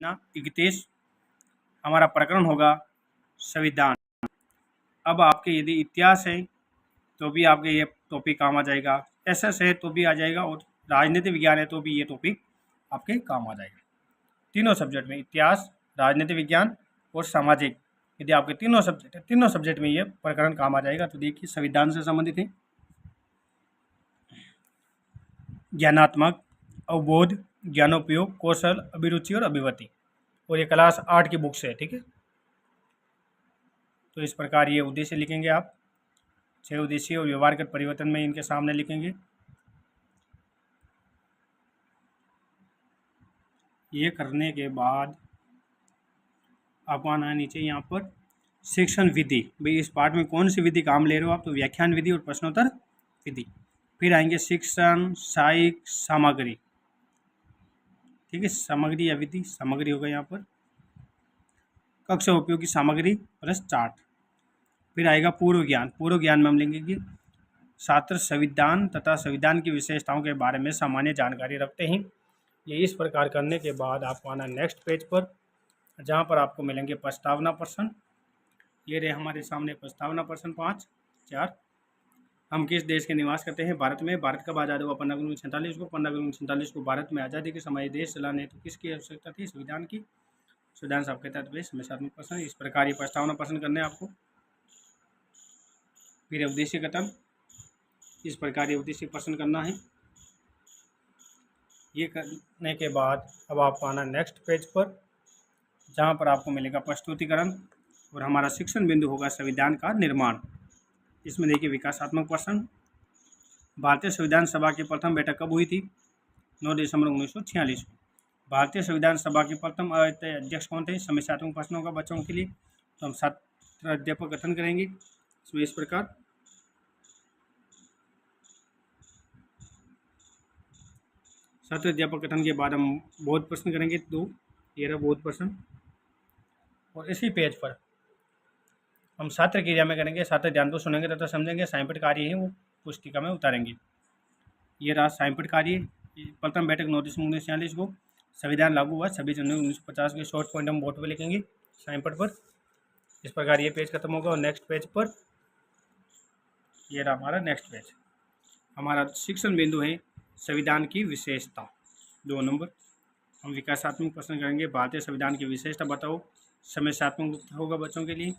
ना 31 हमारा प्रकरण होगा संविधान। अब आपके यदि इतिहास है तो भी आपके ये टॉपिक काम आ जाएगा, एसएस है तो भी आ जाएगा, और राजनीति विज्ञान है तो भी ये टॉपिक आपके काम आ जाएगा। तीनों सब्जेक्ट में इतिहास, राजनीति विज्ञान और सामाजिक, यदि आपके तीनों सब्जेक्ट में ये प्रकरण काम आ जाएगा। तो देखिए संविधान से संबंधित है ज्ञानात्मक, अवबोध, ज्ञानोपयोग, कौशल, अभिरुचि और अभिव्यक्ति, और ये क्लास 8 की बुक से है, ठीक है। तो इस प्रकार ये उद्देश्य लिखेंगे आप, 6 उद्देश्य और व्यवहारगत परिवर्तन में इनके सामने लिखेंगे। ये करने के बाद आपको आना है नीचे यहाँ पर शिक्षण विधि। भाई इस पार्ट में कौन सी विधि काम ले रहे हो आप, तो व्याख्यान विधि और प्रश्नोत्तर विधि। फिर आएंगे शिक्षण सहायक सामग्री, ठीक है, सामग्री या विधि, सामग्री होगा यहाँ पर कक्षा उपयोगी सामग्री प्लस चार्ट। फिर आएगा पूर्व ज्ञान। पूर्व ज्ञान में हम लेंगे कि छात्र संविधान तथा संविधान की विशेषताओं के बारे में सामान्य जानकारी रखते हैं। ये इस प्रकार करने के बाद आपको आना नेक्स्ट पेज पर, जहाँ पर आपको मिलेंगे प्रस्तावना प्रश्न। ये रहे हमारे सामने प्रस्तावना प्रश्न 5, 4। हम किस देश के निवास करते हैं? भारत में। भारत कब आज़ाद हुआ? 15 अगस्त 1947 को। 15 अगस्त 1947 को भारत में आज़ादी के समय देश चलाने हेतु किसकी आवश्यकता थी? संविधान की। संविधान साहब के तहत समस्यात्मक प्रश्न। इस प्रकार ये प्रस्तावना प्रश्न करने आपको। फिर उद्देश्य कथन, इस प्रकार ये उद्देश्य प्रश्न करना है। ये करने के बाद अब आपको आना नेक्स्ट पेज पर, जहाँ पर आपको मिलेगा प्रस्तुतिकरण, और हमारा शिक्षण बिंदु होगा संविधान का निर्माण। इसमें देखिए विकासात्मक प्रश्न। भारतीय संविधान सभा की प्रथम बैठक कब हुई थी? 9 दिसंबर 1946 को। भारतीय संविधान सभा के प्रथम अध्यक्ष कौन थे? समस्यात्मक प्रश्नों का बच्चों के लिए। तो हम छात्र अध्यापक गठन करेंगे इसमें इस प्रकार। छात्र अध्यापक गठन के बाद हम बोध प्रश्न करेंगे 2, 13 बोध प्रश्न। और इसी पेज पर हम छात्र क्रिया में करेंगे, छात्र ध्यान को सुनेंगे तथा समझेंगे। साइंपट कार्य है वो पुस्तिका में उतारेंगे। ये रहा साइंपट कार्य। प्रथम बैठक 9 दिसंबर 1946 को। संविधान लागू हुआ 26 जनवरी 1950 के। शॉर्ट पॉइंट हम बोर्ड पर लिखेंगे साइंपट पर। इस प्रकार ये पेज खत्म होगा। और नेक्स्ट पेज पर ये रहा हमारा नेक्स्ट पेज। हमारा शिक्षण बिंदु है संविधान की विशेषता, 2 नंबर। हम विकासात्मक प्रश्न करेंगे। भारतीय संविधान की विशेषता बताओ, समस्यात्मक होगा बच्चों के लिए।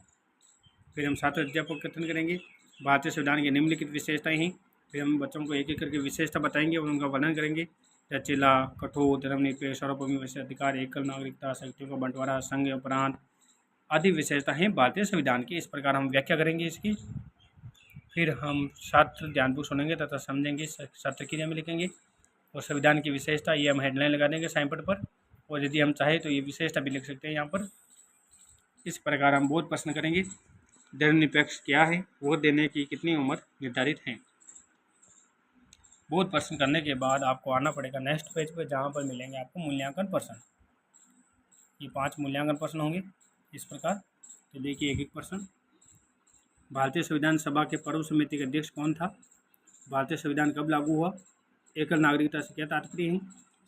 फिर हम छात्र अध्यापक कथन करेंगे। भारतीय संविधान की निम्नलिखित विशेषताएं हैं। फिर हम बच्चों को एक एक करके विशेषता बताएंगे और उनका वर्णन करेंगे। लचीला, कठोर, धर्मनिरपेक्ष, सार्वभौमिक विशेषाधिकार, एकल नागरिकता, शक्तियों का बंटवारा, संघ प्रांत आदि विशेषता हैं भारतीय संविधान की। इस प्रकार हम व्याख्या करेंगे इसकी। फिर हम छात्र ध्यानपूर्वक सुनेंगे तथा समझेंगे, छात्र क्रिया में लिखेंगे। और संविधान की विशेषता ये हम हेडलाइन लगा देंगे साइंपट पर। और यदि हम चाहें तो ये विशेषता भी लिख सकते हैं यहाँ पर। इस प्रकार हम बोध प्रश्न करेंगे। धर्मनिरपेक्ष क्या है? वोट देने की कितनी उम्र निर्धारित है? बोध प्रश्न करने के बाद आपको आना पड़ेगा नेक्स्ट पेज पर, जहाँ पर मिलेंगे आपको मूल्यांकन प्रश्न। ये 5 मूल्यांकन प्रश्न होंगे इस प्रकार। तो देखिए एक एक प्रश्न। भारतीय संविधान सभा के पूर्व समिति के अध्यक्ष कौन था? भारतीय संविधान कब लागू हुआ? एकल नागरिकता से क्या तात्पर्य है?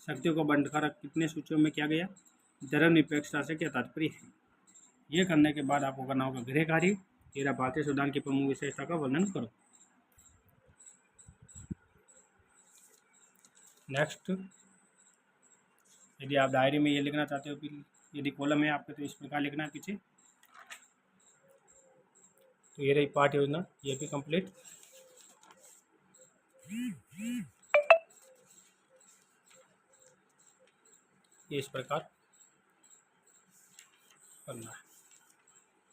शक्तियों का बंटवारा कितने सूचियों में किया गया? धर्मनिरपेक्षता से क्या तात्पर्य है? ये करने के बाद आपको करना होगा गृह कार्य। तेरा भारतीय संविधान की प्रमुख विशेषता का वर्णन करो। नेक्स्ट, यदि आप डायरी में ये लिखना चाहते हो, यदि कॉलम है आपके तो इस प्रकार लिखना है पीछे। तो ये रही पाठ योजना, ये भी कंप्लीट। इस प्रकार करना है।